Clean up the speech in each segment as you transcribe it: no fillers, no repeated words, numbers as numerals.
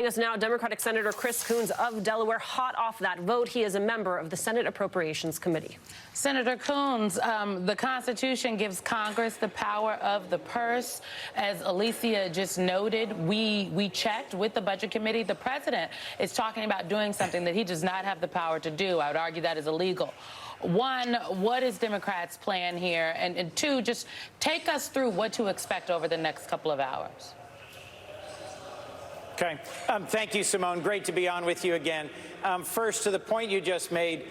Us now, Democratic Senator Chris Coons of Delaware, hot off that vote. He is a member of the Senate Appropriations Committee. Senator Coons, the Constitution gives Congress the power of the purse. As Alicia just noted, we checked with the Budget Committee. The president is talking about doing something that he does not have the power to do. I would argue that is illegal. One, what is Democrats' plan here? And two, just take us through what to expect over the next couple of hours. Okay. Thank you, Simone. Great to be on with you again. First, to the point you just made,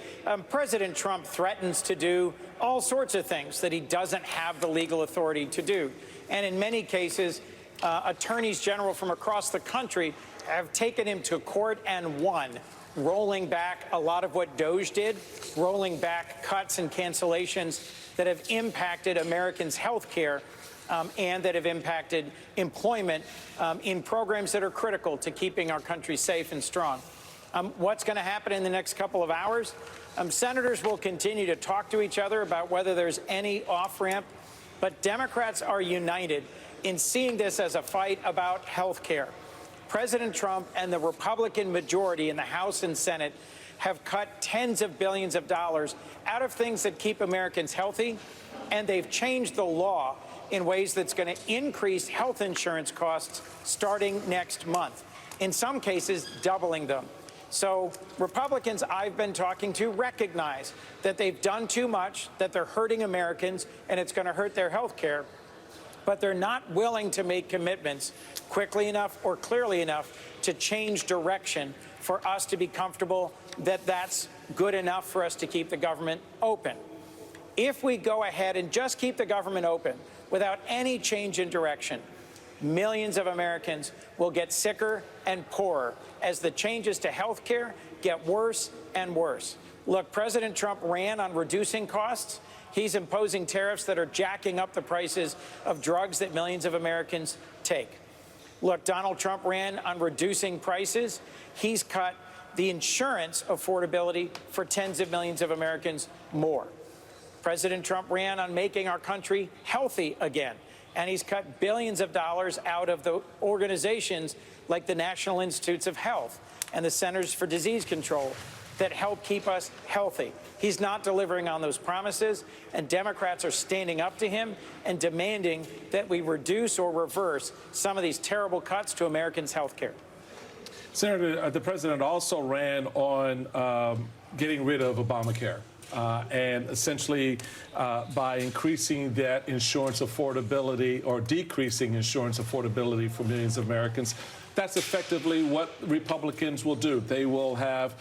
President Trump threatens to do all sorts of things that he doesn't have the legal authority to do. And in many cases, attorneys general from across the country have taken him to court and won, rolling back a lot of what DOJ did, rolling back cuts and cancellations that have impacted Americans' health care and that have impacted employment in programs that are critical to keeping our country safe and strong. What's going to happen in the next couple of hours? Senators will continue to talk to each other about whether there's any off-ramp, but Democrats are united in seeing this as a fight about health care. President Trump and the Republican majority in the House and Senate have cut tens of billions of dollars out of things that keep Americans healthy, and they've changed the law in ways that's going to increase health insurance costs starting next month, in some cases doubling them. So Republicans I've been talking to recognize that they've done too much, that they're hurting Americans, and it's going to hurt their health care, but they're not willing to make commitments quickly enough or clearly enough to change direction for us to be comfortable that that's good enough for us to keep the government open. If we go ahead and just keep the government open without any change in direction, millions of Americans will get sicker and poorer as the changes to health care get worse and worse. Look, President Trump ran on reducing costs. He's imposing tariffs that are jacking up the prices of drugs that millions of Americans take. Look, Donald Trump ran on reducing prices. He's cut the insurance affordability for tens of millions of Americans more. President Trump ran on making our country healthy again, and he's cut billions of dollars out of the organizations like the National Institutes of Health and the Centers for Disease Control that help keep us healthy. He's not delivering on those promises, and Democrats are standing up to him and demanding that we reduce or reverse some of these terrible cuts to Americans' health care. Senator, the president also ran on getting rid of Obamacare. And essentially, by increasing that insurance affordability or decreasing insurance affordability for millions of Americans, that's effectively what Republicans will do. They will have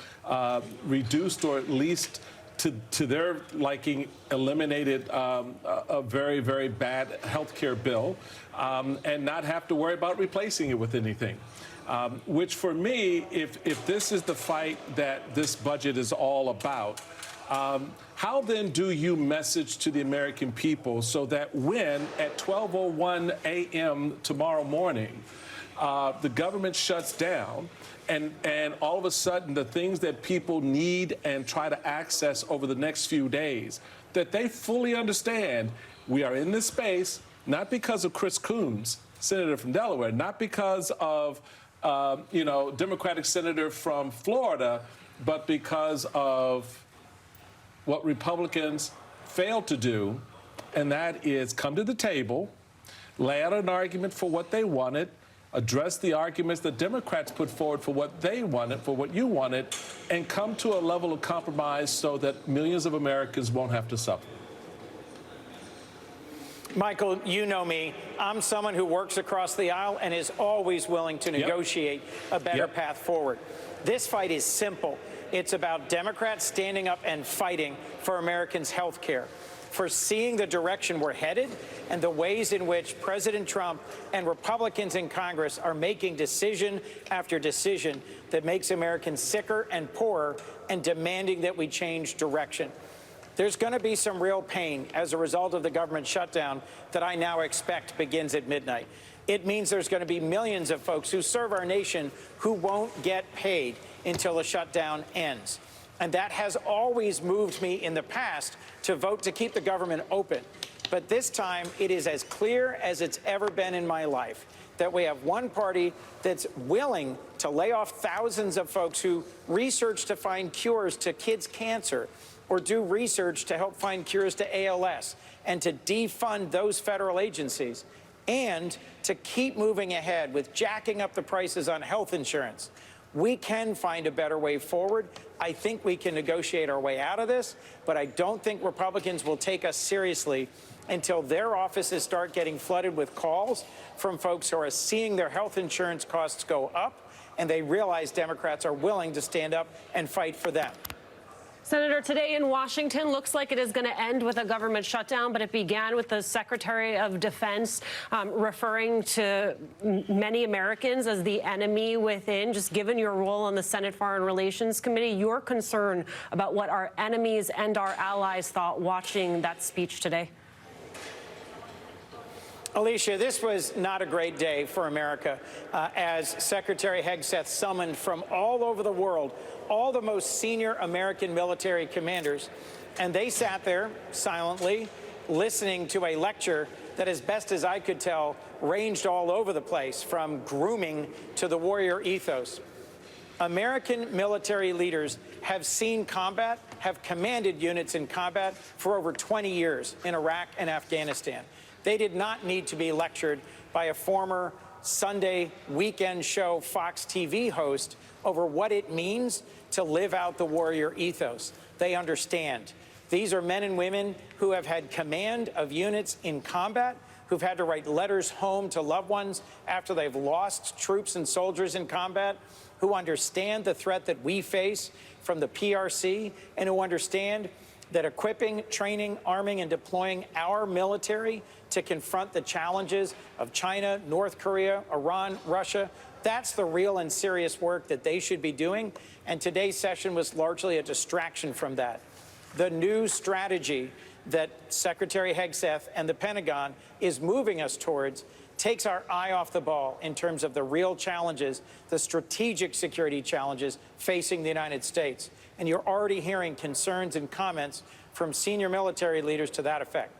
reduced or at least to their liking eliminated a very, very bad health care bill and not have to worry about replacing it with anything. Which for me, if this is the fight that this budget is all about, how then do you message to the American people so that when at 12:01 a.m. tomorrow morning, the government shuts down and all of a sudden the things that people need and try to access over the next few days, that they fully understand we are in this space, not because of Chris Coons, senator from Delaware, not because of, Democratic senator from Florida, but because of what Republicans failed to do, and that is come to the table, lay out an argument for what they wanted, address the arguments that Democrats put forward for what they wanted, for what you wanted, and come to a level of compromise so that millions of Americans won't have to suffer. Michael, you know me. I'm someone who works across the aisle and is always willing to negotiate a better path forward. This fight is simple. It's about Democrats standing up and fighting for Americans' health care, for seeing the direction we're headed and the ways in which President Trump and Republicans in Congress are making decision after decision that makes Americans sicker and poorer and demanding that we change direction. There's going to be some real pain as a result of the government shutdown that I now expect begins at midnight. It means there's going to be millions of folks who serve our nation who won't get paid until the shutdown ends. And that has always moved me in the past to vote to keep the government open. But this time, it is as clear as it's ever been in my life. that we have one party that's willing to lay off thousands of folks who research to find cures to kids' cancer or do research to help find cures to ALS, and to defund those federal agencies, and to keep moving ahead with jacking up the prices on health insurance. We can find a better way forward. I think we can negotiate our way out of this, but I don't think Republicans will take us seriously until their offices start getting flooded with calls from folks who are seeing their health insurance costs go up, and they realize Democrats are willing to stand up and fight for them. Senator, today in Washington looks like it is going to end with a government shutdown, but it began with the Secretary of Defense referring to many Americans as the enemy within. Just given your role on the Senate Foreign Relations Committee, your concern about what our enemies and our allies thought watching that speech today? Alicia, this was not a great day for America as Secretary Hegseth summoned from all over the world all the most senior American military commanders, and they sat there silently listening to a lecture that, as best as I could tell, ranged all over the place, from grooming to the warrior ethos. American military leaders have seen combat, have commanded units in combat for over 20 years in Iraq and Afghanistan. They did not need to be lectured by a former Sunday weekend show Fox TV host over what it means to live out the warrior ethos. They understand. These are men and women who have had command of units in combat, who've had to write letters home to loved ones after they've lost troops and soldiers in combat, who understand the threat that we face from the PRC, and who understand that equipping, training, arming, and deploying our military to confront the challenges of China, North Korea, Iran, Russia, that's the real and serious work that they should be doing. And today's session was largely a distraction from that. The new strategy that Secretary Hegseth and the Pentagon is moving us towards takes our eye off the ball in terms of the real challenges, the strategic security challenges facing the United States. And you're already hearing concerns and comments from senior military leaders to that effect.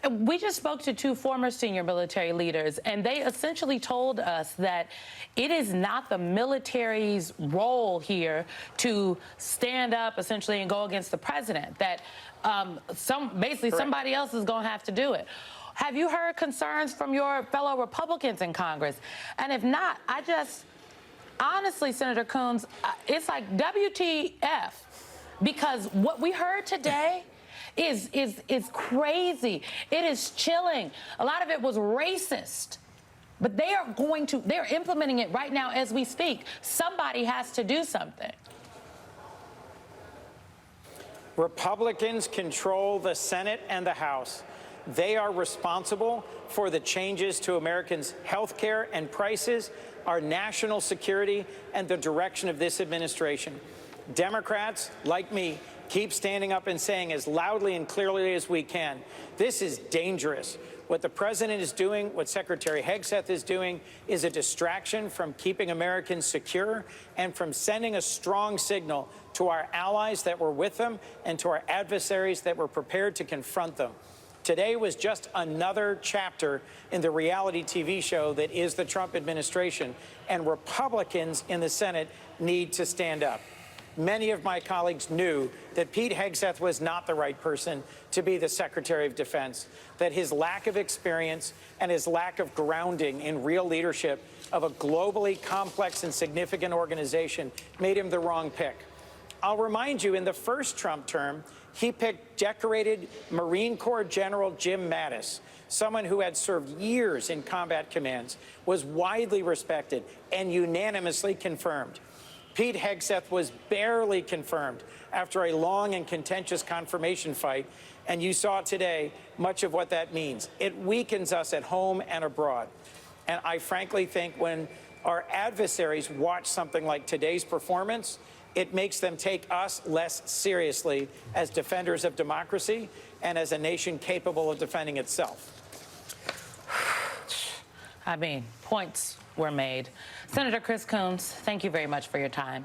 We just spoke to two former senior military leaders, and they essentially told us that it is not the military's role here to stand up essentially and go against the president, that somebody else is going to have to do it. Have you heard concerns from your fellow Republicans in Congress? And if not, honestly, Senator Coons, it's like WTF, because what we heard today is crazy. It is chilling. A lot of it was racist. But they're implementing it right now as we speak. Somebody has to do something. Republicans control the Senate and the House. They are responsible for the changes to Americans' health care and prices, our national security, and the direction of this administration. Democrats, like me, keep standing up and saying as loudly and clearly as we can, this is dangerous. What the president is doing, what Secretary Hegseth is doing, is a distraction from keeping Americans secure and from sending a strong signal to our allies that we're with them and to our adversaries that we're prepared to confront them. Today was just another chapter in the reality TV show that is the Trump administration, and Republicans in the Senate need to stand up. Many of my colleagues knew that Pete Hegseth was not the right person to be the Secretary of Defense, that his lack of experience and his lack of grounding in real leadership of a globally complex and significant organization made him the wrong pick. I'll remind you, in the first Trump term, he picked decorated Marine Corps General Jim Mattis, someone who had served years in combat commands, was widely respected and unanimously confirmed. Pete Hegseth was barely confirmed after a long and contentious confirmation fight, and you saw today much of what that means. It weakens us at home and abroad. And I frankly think when our adversaries watch something like today's performance, it makes them take us less seriously as defenders of democracy and as a nation capable of defending itself. I mean, points were made. Senator Chris Coons, thank you very much for your time.